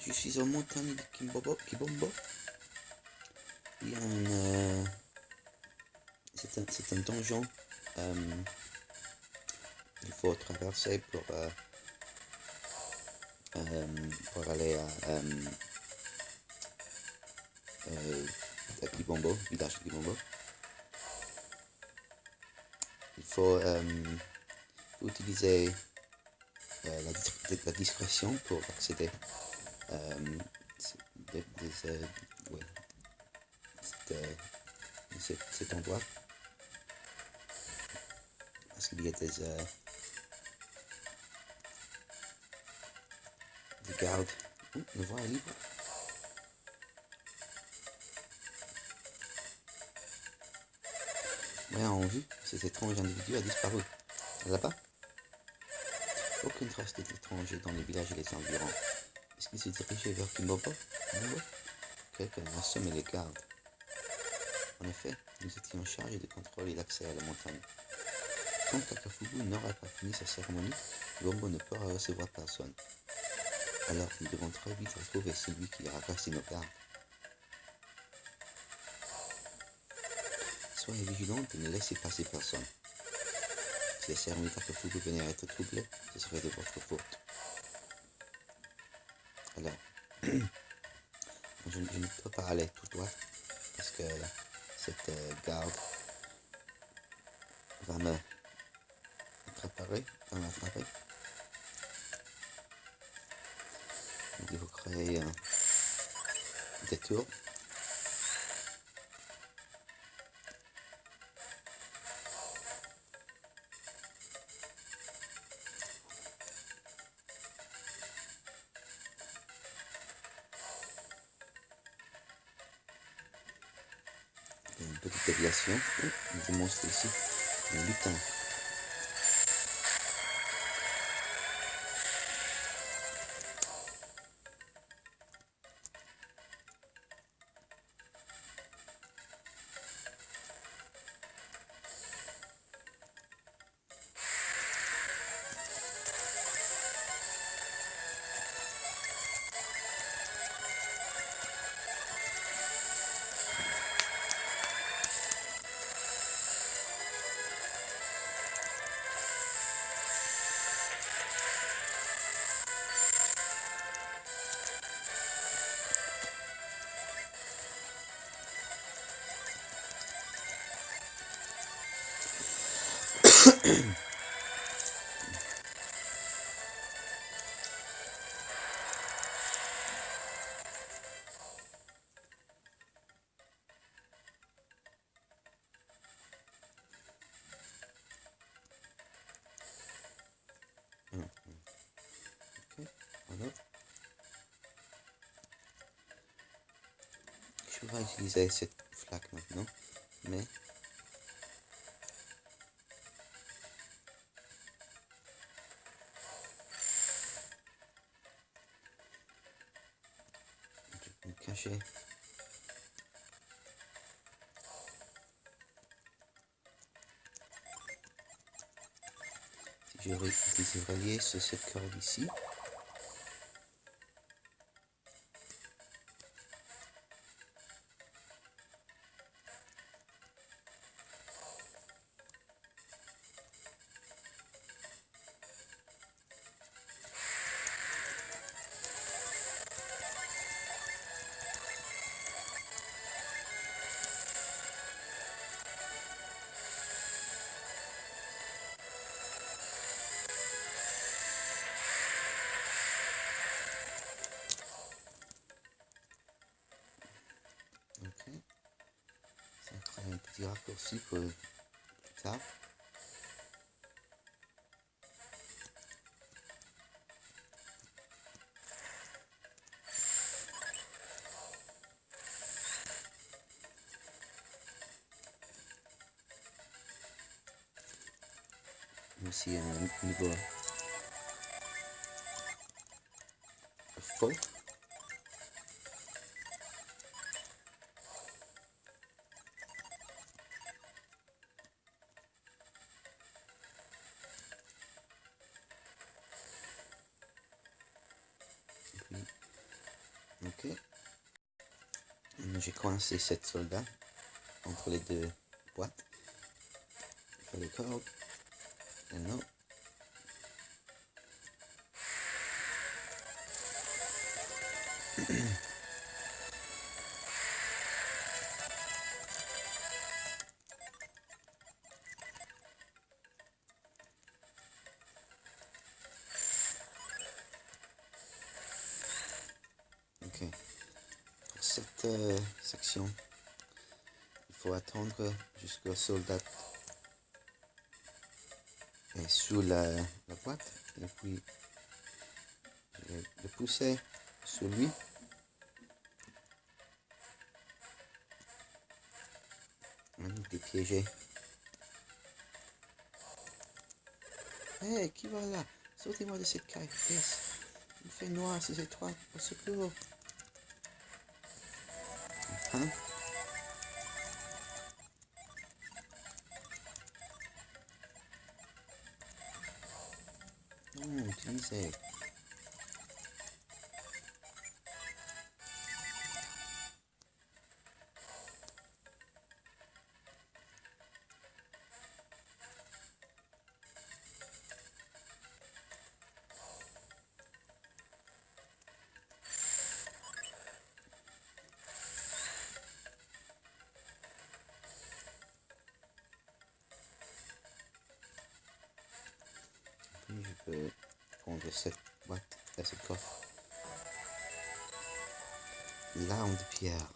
Je suis en montagne de Kibombo. Il y a un... c'est un donjon. Il faut traverser pour aller à Kibombo, village de Kibombo. Il faut utiliser la discrétion pour accéder cet endroit. Parce qu'il y a des gardes. Le voie est libre. Ouais, en vue, cet étrange individu a disparu. Là-bas, aucune trace d'étranger dans les villages et les environs. Est-ce qu'il s'est dirigé vers Kibombo? Quelqu'un a assommé les gardes. En effet, nous étions chargés de contrôler l'accès à la montagne. Tant qu'Akafubu n'aura pas fini sa cérémonie, Kibombo ne pourra recevoir personne. Alors nous devons très vite retrouver celui qui aura cassé nos gardes. Soyez vigilants de ne laisser passer personne. Si la cérémonie d'Akafubu venait à être troublée, ce serait de votre faute. Alors, je ne peux pas aller tout droit parce que cette garde va me préparer, va m'attraper. Donc il faut créer un détour. Une petite déviation. Des monstres ici. Un lutin. Ok, voilà. Je vais utiliser cette flaque maintenant, mais je vais me cacher. Si je relier sur cette corde ici, ok, ça fera un petit raccourci pour plus tard. Aussi un niveau faux. Ok. J'ai coincé 7 soldats entre les deux boîtes. Il faut les cordes. Et non. Ok. Pour cette section, il faut attendre jusqu'au soldat est sous la boîte. Et puis, je vais le pousser sur lui. Maintenant, il est piégé. Hé, hey, qui va là? Sortez-moi de cette caisse. Il fait noir, ces étoiles. Au secours. Hein? Non, utilisez. Puis je peux prendre cette boîte et ce coffre. L'arme de pierre.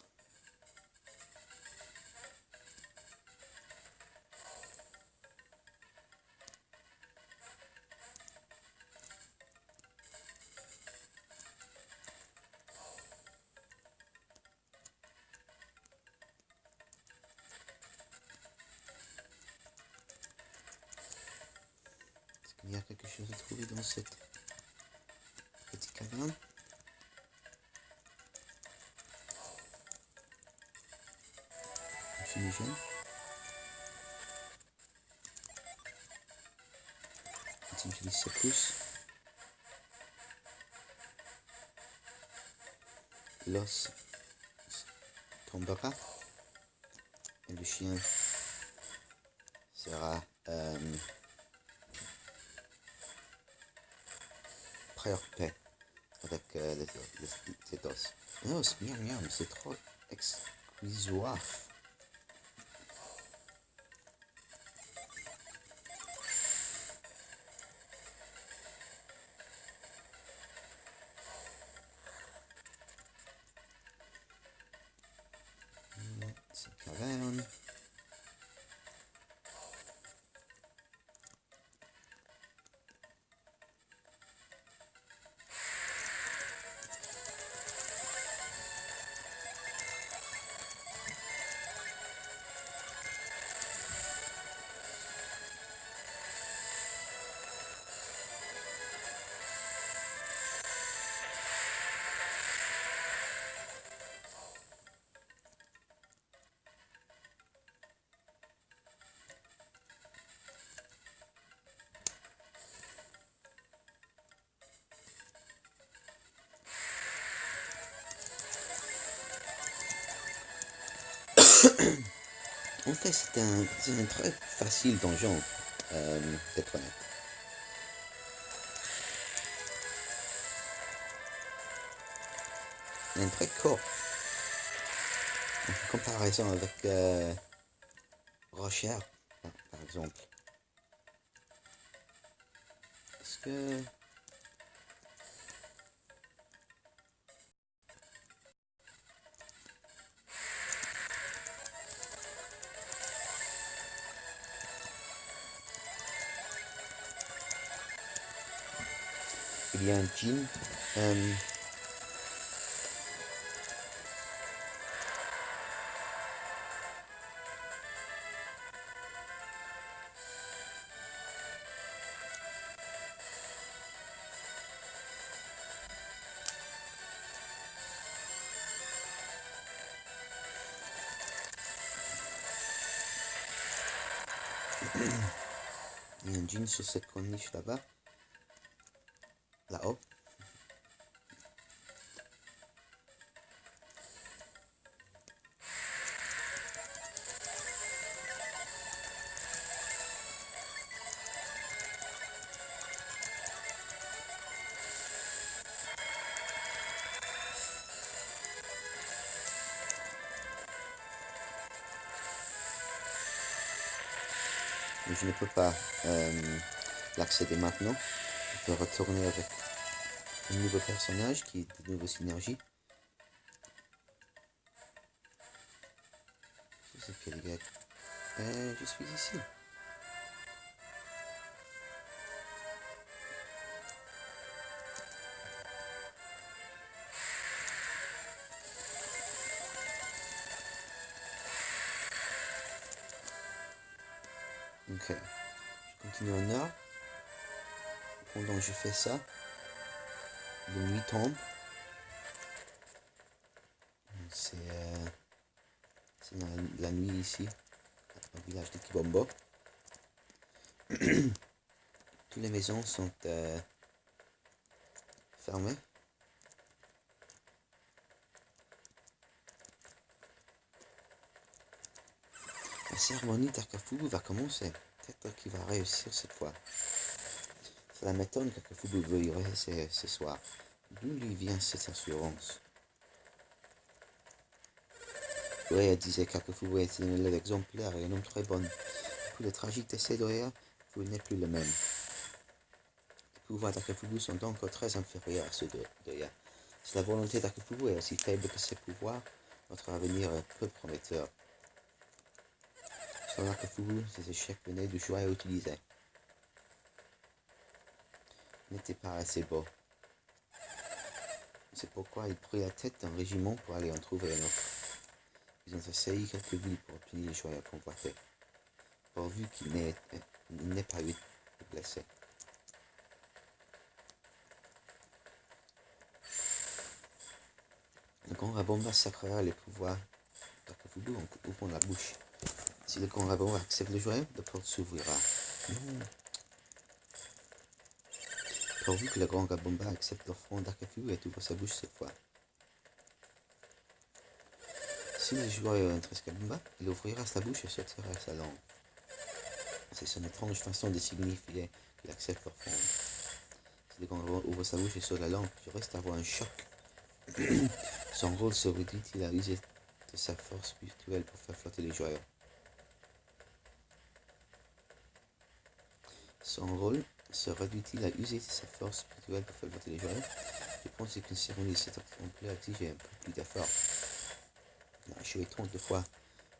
Est-ce qu'il y a quelque chose à trouver dans cette petite caverne? Un fumigène. On utilise secousse. L'os tombera. Et le chien sera préoccupé avec les os. Non, c'est bien, mais c'est trop exquisitoire. C'est caverne. En fait, c'est un très facile donjon, d'être honnête. Un très court. En comparaison avec Rocher, par exemple. Est-ce que... il y a un jean il y a un jean sur cette corniche là-bas. Là-haut. Mais je ne peux pas l'accéder maintenant. Je vais retourner avec un nouveau personnage qui est de nouveau synergie. Je sais quel gars. Je suis ici. Ok. Je continue au nord. Pendant je fais ça, la nuit tombe. C'est la nuit ici, au village de Kibombo. Toutes les maisons sont fermées. La cérémonie d'Akafubu va commencer. Peut-être qu'il va réussir cette fois. Cela m'étonne qu'Akafubu veuille réussir ce soir. D'où lui vient cette assurance? Oui, elle disait qu'Akafubu était un élève exemplaire et un homme très bon. Depuis le tragique décès d'Oya, il n'est plus le même. Les pouvoirs d'Akafubu sont encore très inférieurs à ceux d'Oya. Si la volonté d'Akafubu est aussi faible que ses pouvoirs, notre avenir est peu prometteur. Selon Akafubu, ces échecs venaient du choix utilisé. N'était pas assez beau. C'est pourquoi il prit la tête d'un régiment pour aller en trouver un autre. Ils ont essayé quelques villes pour obtenir les joyaux convoités, pourvu qu'il n'ait pas eu de blessés. Le grand Rabomba sacrera les pouvoirs d'Akafubu en ouvrant la bouche. Si le grand Rabomba accepte le joyau, la porte s'ouvrira. Pourvu que le grand Rabomba accepte l'offrande d'Akafubu et ouvre sa bouche cette fois. Si le joyau intéresse Kabumba, il ouvrira sa bouche et sortira sa langue. C'est son étrange façon de signifier qu'il accepte l'offrande. Si le grand ouvre sa bouche et sort la langue, je reste à avoir un choc. Son rôle se réduit-il à user de sa force spirituelle pour faire flotter les joyaux. Son rôle se réduit-il à user de sa force spirituelle pour faire flotter les joyaux? Je pense qu'une cérémonie de cet exemplaire exige un peu plus d'effort. Il a échoué 32 fois.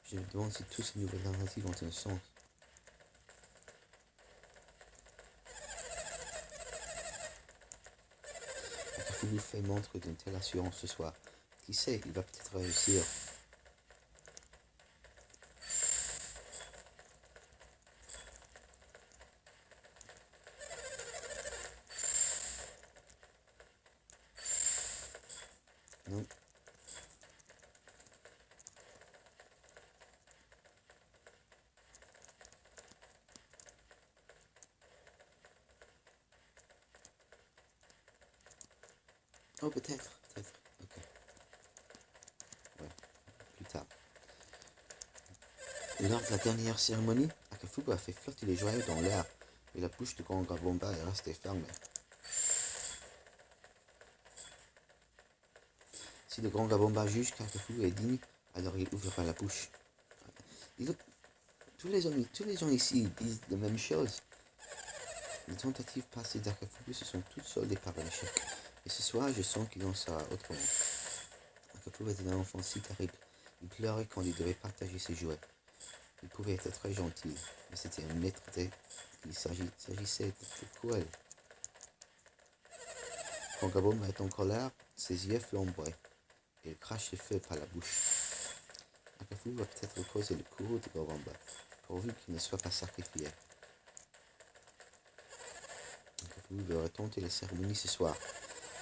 Je me demande si toutes ces nouvelles narratives ont un sens. Akafubu fait montre d'une telle assurance ce soir. Qui sait, il va peut-être réussir. Non. Oh, peut-être. Ok. Ouais, plus tard. Lors de la dernière cérémonie, Akafubu a fait flotter les joyaux dans l'air et la bouche de Grand Rabomba est restée fermée. Si le Grand Rabomba juge qu'Akafubu est digne, alors il ouvrira la bouche. Tous les gens ici disent la même chose. Les tentatives passées d'Akafubu se sont toutes soldées par un échec. Et ce soir, je sens qu'il en sera autrement. Akafubu était un enfant si terrible. Il pleurait quand il devait partager ses jouets. Il pouvait être très gentil, mais c'était un maître il s'agissait d'être cruel. Quand Rabomba est en colère, ses yeux flamboient et il crache le feu par la bouche. Akafubu va peut-être causer le courroux de Rabomba, pourvu qu'il ne soit pas sacrifié. Akafubu veut retenter la cérémonie ce soir.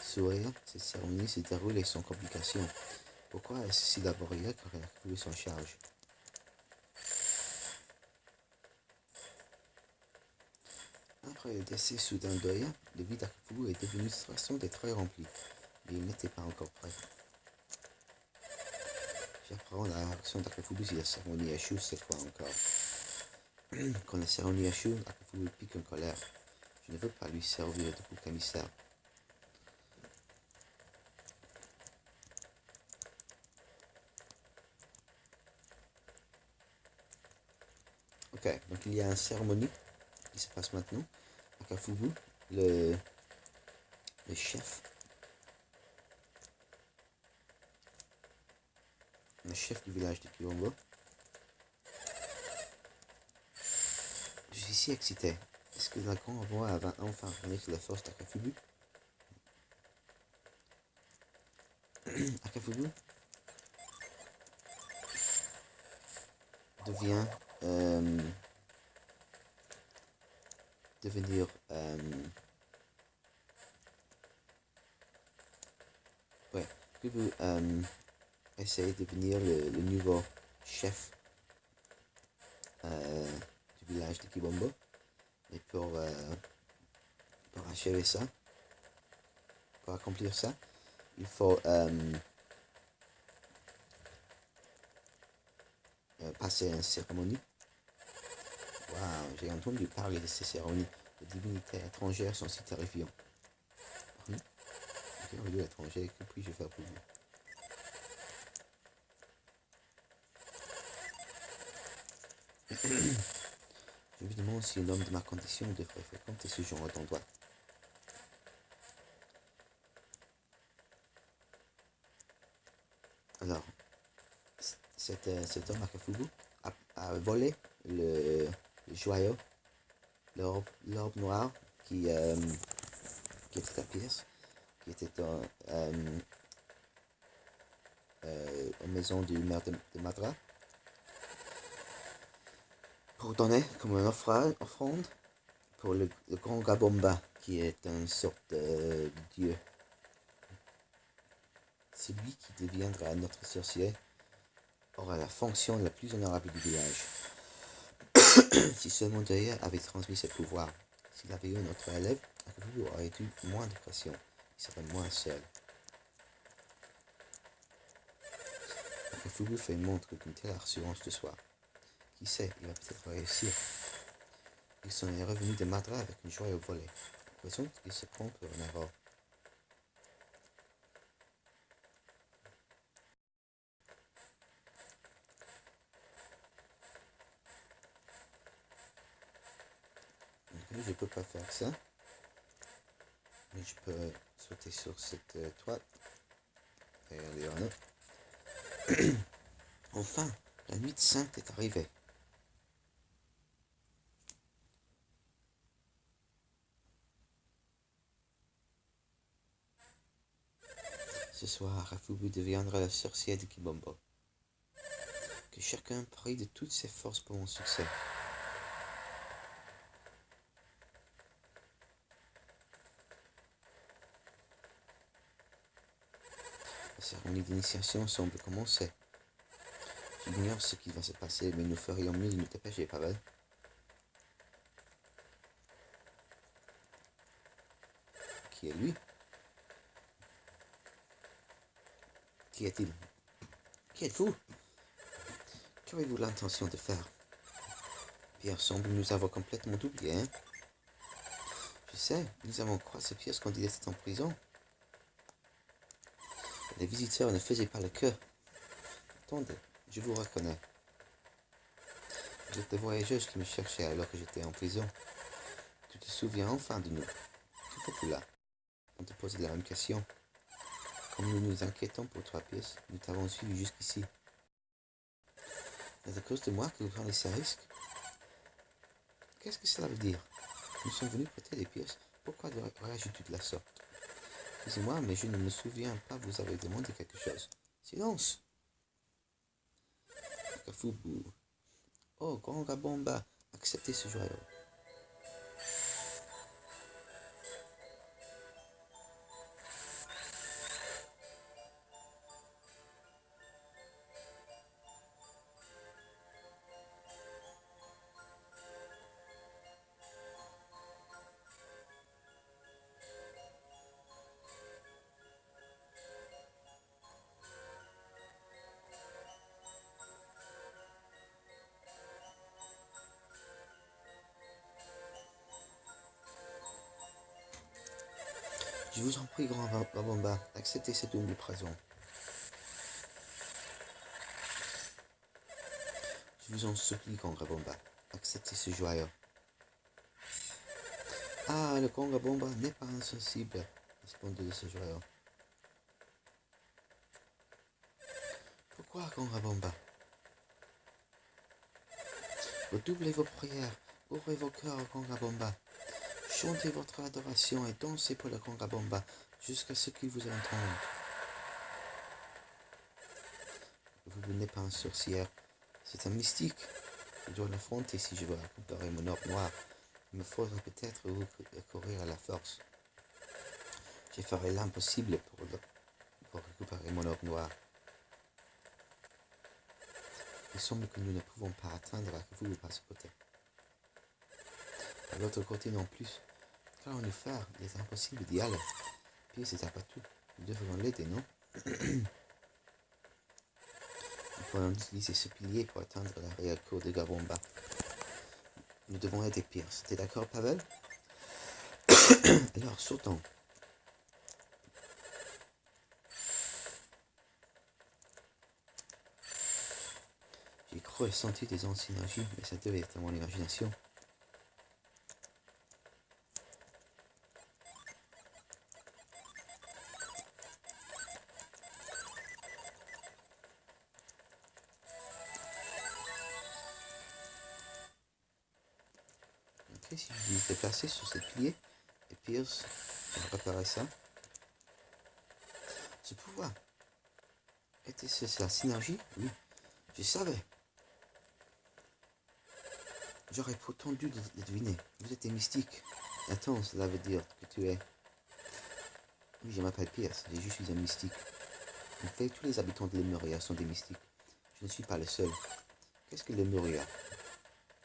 Sourire, cette cérémonie se déroule sans complications. Pourquoi est-ce si laborieux car Akafubu s'en charge? Après le décès soudain d'Oya, le vie d'Akafubu est devenu stressant et très rempli, mais il n'était pas encore prêt. J'apprends la réaction d'Akafubu si la cérémonie échoue cette fois encore. Quand la cérémonie échoue, Akafubu pique en colère. Je ne veux pas lui servir de bouc émissaire. Ok, Ok, donc il y a une cérémonie qui se passe maintenant à Kafubu, le chef. Le chef du village de Kibombo. Je suis si excité. Est-ce que le dragon roi va enfin revenir sur la force d'Akafubu? Akafubu devient devenir ouais, Akafubu essayer de devenir le nouveau chef du village de Kibombo. Et pour achever ça, pour accomplir ça, il faut passer à une cérémonie. Waouh, j'ai entendu parler de ces cérémonies. Les divinités étrangères sont si terrifiantes. Quel religieux étranger, que puis-je faire pour vous? Je me demande si un homme de ma condition devrait fréquenter ce genre d'endroit. Alors, cet homme à Kafubu a volé le joyau, l'orbe noire qui était à pièce, qui était en maison du maire de Madra, pour donner comme une offrande pour le grand Gabomba, qui est une sorte de dieu. Celui qui deviendra notre sorcier aura la fonction la plus honorable du village. Si seulement Daya avait transmis ses pouvoirs, s'il avait eu un autre élève, Akafubu aurait eu moins de pression, il serait moins seul. Akafubu fait montre d'une telle assurance de soi. Qui sait, il va peut-être réussir. Il s'en est revenu de Madra avec une joie au volet. L'impression qu'il se prend pour un erreur. Je peux pas faire ça. Mais je peux sauter sur cette toile. Et aller en haut. Enfin, la nuit sainte est arrivée. Ce soir, Akafubu deviendra le sorcier de Kibombo. Que chacun prie de toutes ses forces pour mon succès. La cérémonie d'initiation semble commencer. J'ignore ce qui va se passer, mais nous ferions mieux de nous dépêcher, Pavel. Qui est lui? Qui est-il? Qui êtes-vous? Qu'avez-vous l'intention de faire? Pierre semble nous avoir complètement oubliés, hein? Je sais, nous avons croisé Pierre quand il était en prison. Les visiteurs ne faisaient pas le queue. Attendez, je vous reconnais. Vous êtes des voyageuses qui me cherchaient alors que j'étais en prison. Tu te souviens enfin de nous? Que fais-tu là? On te posait la même question. Comme nous nous inquiétons pour toi, Pierce, nous t'avons suivi jusqu'ici. C'est à cause de moi que vous prenez ces risques? Qu'est-ce que cela veut dire? Nous sommes venus prêter des pièces. Pourquoi réagis-tu de la sorte? Excusez-moi, mais je ne me souviens pas vous avez demandé quelque chose. Silence! Akafubu. Oh, grand Gabomba, acceptez ce joyau. Je vous en prie, grand Gabomba, acceptez cette humble présent. Je vous en supplie, grand Gabomba, accepter ce joyau. Ah, le Conga Bomba n'est pas insensible, répondit ce joyau. Pourquoi Conga Bomba? Redoublez vos prières, ouvrez vos cœurs au Conga Bomba. Chantez votre adoration et dansez pour le Conga Bomba jusqu'à ce qu'il vous entende. Vous n'êtes pas un sorcière, c'est un mystique. Je dois l'affronter si je veux récupérer mon or noir. Il me faudrait peut-être recourir à la force. Je ferai l'impossible pour récupérer mon or noir. Il semble que nous ne pouvons pas atteindre la foule par ce côté. Par l'autre côté non plus. Qu'allons-nous faire? Il est impossible d'y aller. Puis c'est pas tout. Nous devons l'aider, non? Nous pouvons utiliser ce pilier pour atteindre la réelle cour de Gabomba. Nous devons aider Pierce. T'es d'accord, Pavel? Alors, sautons. J'ai cru ressentir des ondes synergies, mais ça devait être mon imagination. Ok, si je me déplacer sur ce pilier, et Pierce, on va préparer ça. Ce pouvoir. Était-ce la synergie? Oui, je savais. J'aurais pourtant dû le deviner. Vous êtes mystique. Attends, cela veut dire que tu es... Oui, je m'appelle Pierce, et je suis un mystique. En fait, tous les habitants de Lemuria sont des mystiques. Je ne suis pas le seul. Qu'est-ce que Lemuria?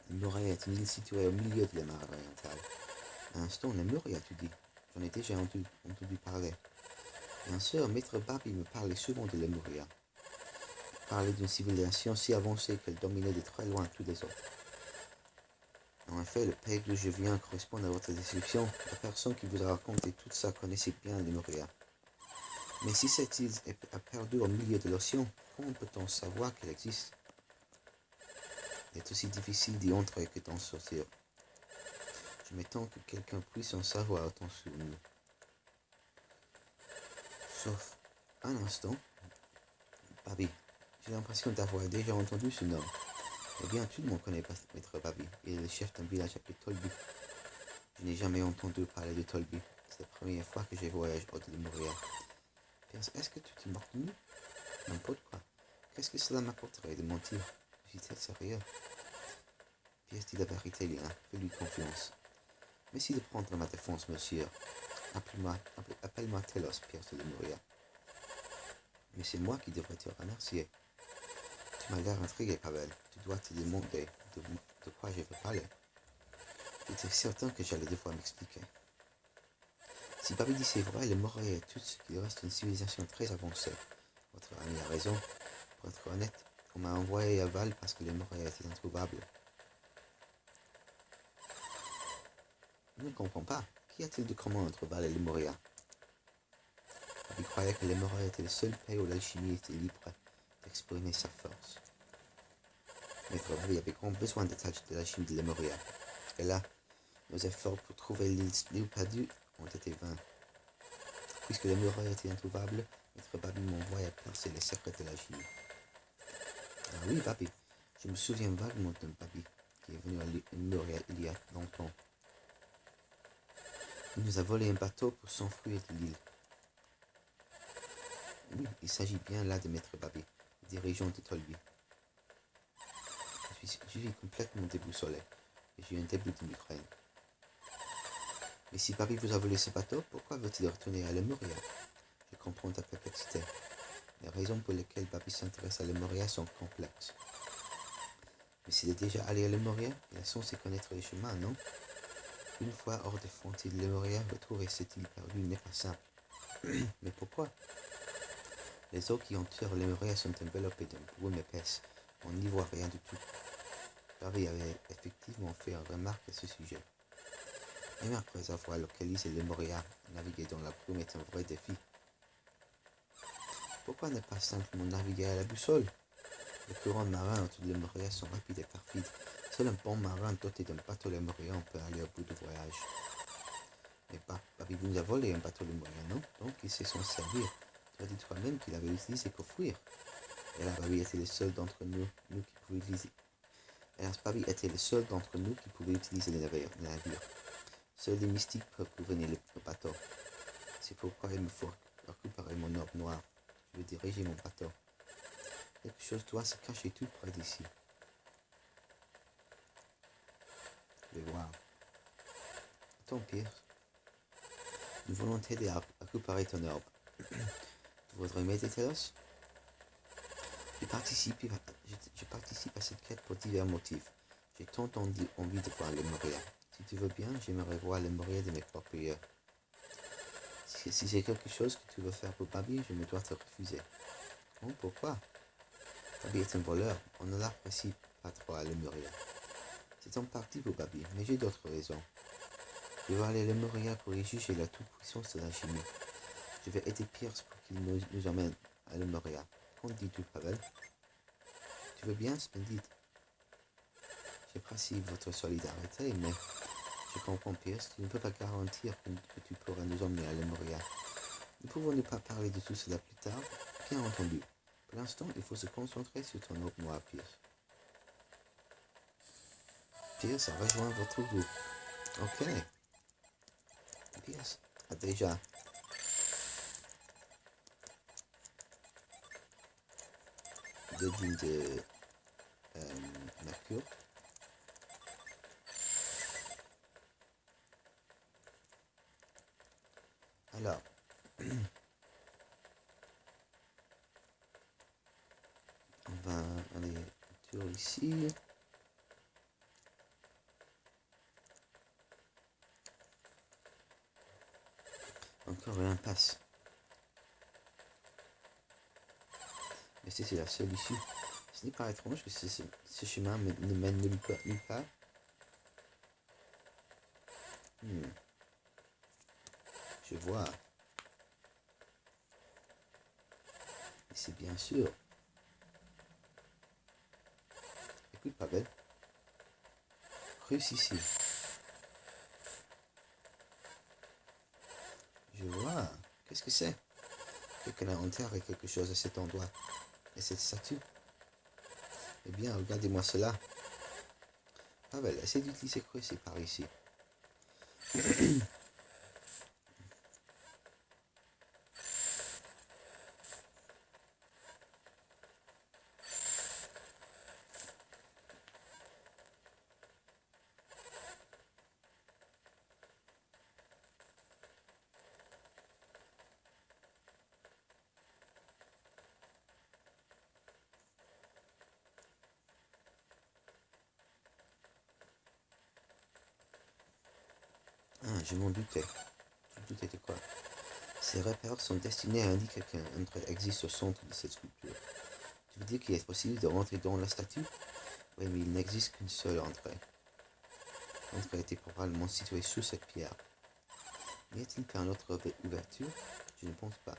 Lemuria est une île située au milieu de la mer orientale. À l'instant, Lemuria, tu dis. J'en ai déjà entendu parler. Bien sûr, Maître Babi me parlait souvent de Lemuria. Il parlait d'une civilisation si avancée qu'elle dominait de très loin tous les autres. En effet, le pays d'où je viens correspond à votre description. La personne qui vous a raconté tout ça connaissait bien Lemuria. Mais si cette île est perdue au milieu de l'océan, comment peut-on savoir qu'elle existe? Il est aussi difficile d'y entrer que d'en sortir. Je m'étonne que quelqu'un puisse en savoir autant sur nous. Sauf un instant, Babi. J'ai l'impression d'avoir déjà entendu ce nom. Eh bien, tout le monde connaît Maître Babi. Il est le chef d'un village appelé Tolby. Je n'ai jamais entendu parler de Tolby. C'est la première fois que je voyage au-delà de Montréal. Est-ce que tu te moques de nous? N'importe quoi. Qu'est-ce que cela m'apporterait de mentir? Je suis très sérieux. Pierce dit la vérité, Lien. Fais-lui confiance. Merci de prendre ma défense, monsieur. Appelle-moi Telos, Pierce de Montréal. Mais c'est moi qui devrais te remercier. Tu m'as l'air intrigué, Pavel. Tu dois te demander de quoi je veux parler. J'étais certain que j'allais devoir m'expliquer. Si Babi dit c'est vrai, le Montréal est tout ce qu'il reste d'une civilisation très avancée. Votre ami a raison. Pour être honnête, on m'a envoyé à Val parce que le Montréal était introuvable. Je ne comprends pas. Qu'y a-t-il de commun entre Val et le Montréal? Babi croyait que le Montréal était le seul pays où l'alchimie était libre d'exprimer sa force. Maître Babi avait grand besoin de l'alchimie de Lemuria. Et là, nos efforts pour trouver l'île perdue ont été vains. Puisque le Montréal était introuvable, Maître Babi m'envoie à percer les secrets de l'alchimie. Ah oui, Babi. Je me souviens vaguement d'un Babi qui est venu à Lemuria il y a longtemps. Il nous a volé un bateau pour s'enfuir de l'île. Oui, il s'agit bien là de Maître Babi, dirigeant de Tolby. Je suis complètement déboussolé et j'ai un début de migraine. Mais si Babi vous a volé ce bateau, pourquoi veut-il retourner à Lemuria? Je comprends ta perplexité. Les raisons pour lesquelles Babi s'intéresse à Lemuria sont complexes. Mais s'il est déjà allé à Lemuria, il est censé connaître les chemins, non? Une fois hors des frontières de Lemuria, retrouver cette île perdue n'est pas simple. Mais pourquoi? Les eaux qui entourent Lemuria sont enveloppées d'une brume épaisse. On n'y voit rien du tout. Babi avait effectivement fait une remarque à ce sujet. Même après avoir localisé Lemuria, naviguer dans la brume est un vrai défi. Pourquoi ne pas simplement naviguer à la boussole? Les courants marins autour de Lemuria sont rapides et perfides. Seul un bon marin doté d'un bateau lémurien peut aller au bout du voyage. Mais Babi nous a volé un bateau lémurien, non? Donc il sait s'en servir. Tu as dit toi-même qu'il avait utilisé pour fuir. Et là, Babi était le seul d'entre nous qui pouvait utiliser. Babi était le seul d'entre nous qui pouvait utiliser le navire. Seuls les mystiques peuvent gouverner le bateau. C'est pourquoi il me faut récupérer mon orbe noir. Je veux diriger mon bateau. Quelque chose doit se cacher tout près d'ici. Je vais voir. Attends, Pierre. Nous voulons t'aider à récupérer ton orbe. Tu voudrais m'aider, Telos? Je participe à cette quête pour divers motifs. J'ai tant envie de voir Lemuria. Si tu veux bien, j'aimerais voir Lemuria de mes propres yeux. Si c'est quelque chose que tu veux faire pour Babi, je me dois te refuser. Oh, pourquoi? Babi est un voleur. On ne l'apprécie pas trop à Lemuria. C'est en partie pour Babi, mais j'ai d'autres raisons. Je veux aller à Lemuria pour y juger la toute-puissance de la chimie. Je vais aider Pierce pour qu'il nous emmène à Lemuria. Qu'en dis-tu, Pavel? Tu veux bien, Splendide? J'apprécie votre solidarité, mais je comprends, Pierce. Tu ne peux pas garantir que tu pourras nous emmener à Lemuria. Nous pouvons ne pas parler de tout cela plus tard, bien entendu. Pour l'instant, il faut se concentrer sur ton orbe noir, Pierce. Pierce a rejoint votre groupe. Ok. Pierce a déjà deux dunes de mercure. Alors, on va aller tour ici. Encore un passe. Mais c'est la seule issue. Ce n'est pas étrange que ce chemin ne mène nulle part. Je vois. Et c'est bien sûr. Écoute, Pavel. Russe ici. Je vois. Qu'est-ce que c'est? Quelqu'un a enterré quelque chose à cet endroit. Et cette statue? Eh bien, regardez-moi cela. Pavel, essaie d'utiliser Chris par ici. Ah, je m'en doutais. Tu doutais de quoi? Ces repères sont destinés à indiquer qu'un entrée existe au centre de cette sculpture. Tu veux dire qu'il est possible de rentrer dans la statue? Oui, mais il n'existe qu'une seule entrée. L'entrée était probablement située sous cette pierre. N'y a-t-il pas une autre ouverture? Je ne pense pas.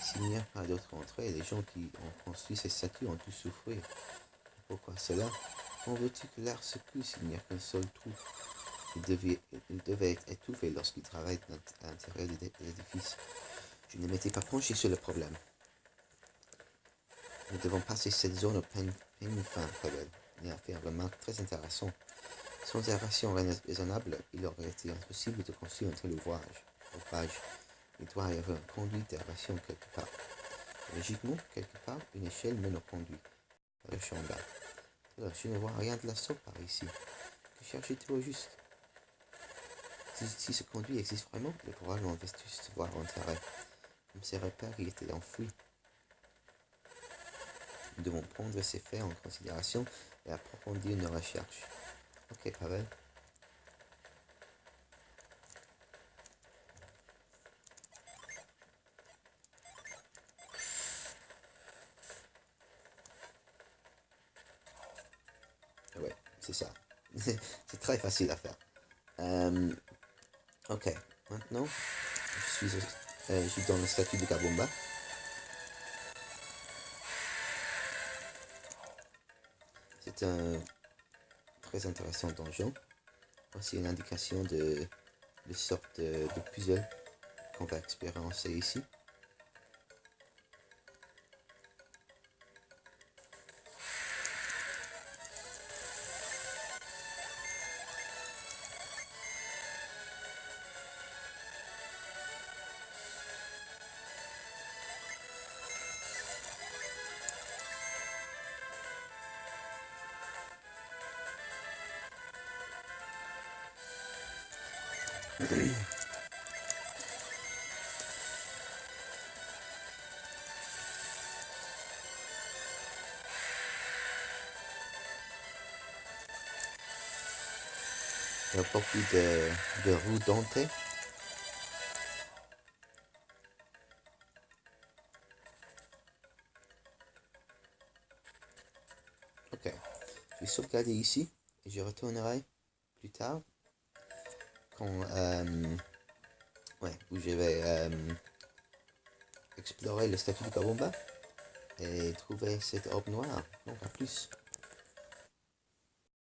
S'il n'y a pas d'autre entrée, les gens qui ont construit ces statues ont dû souffrir. Pourquoi cela? Comment veux-tu que l'air secoue s'il n'y a qu'un seul trou? Il devait être étouffé lorsqu'il travaillait à l'intérieur de l'édifice. Je ne m'étais pas penché sur le problème. Nous devons passer cette zone au peigne fin, Pavel. Il a fait une remarque très intéressante. Sans aération raisonnable, il aurait été impossible de construire un tel ouvrage. Il doit y avoir un conduit d'aération quelque part. Logiquement, quelque part, une échelle mène au conduit, vers le champ d'air. Alors, je ne vois rien de la sorte par ici. Que cherches-tu au juste? Si ce conduit existe vraiment, il est probablement dû se voir enterré. Comme ses repères y étaient enfouis. Nous devons prendre ces faits en considération et approfondir nos recherches. Ok, Pavel. Ouais, c'est ça. C'est très facile à faire. Ok, maintenant, je suis dans le statut de Kabumba. C'est C'est un très intéressant donjon. Voici une indication de sorte de puzzle qu'on va expérimenter ici. Il y a beaucoup de roues dentées. Ok, je vais sauvegarder ici et je retournerai plus tard quand où je vais explorer le statut du Kabomba et trouver cette orbe noire. Donc à plus.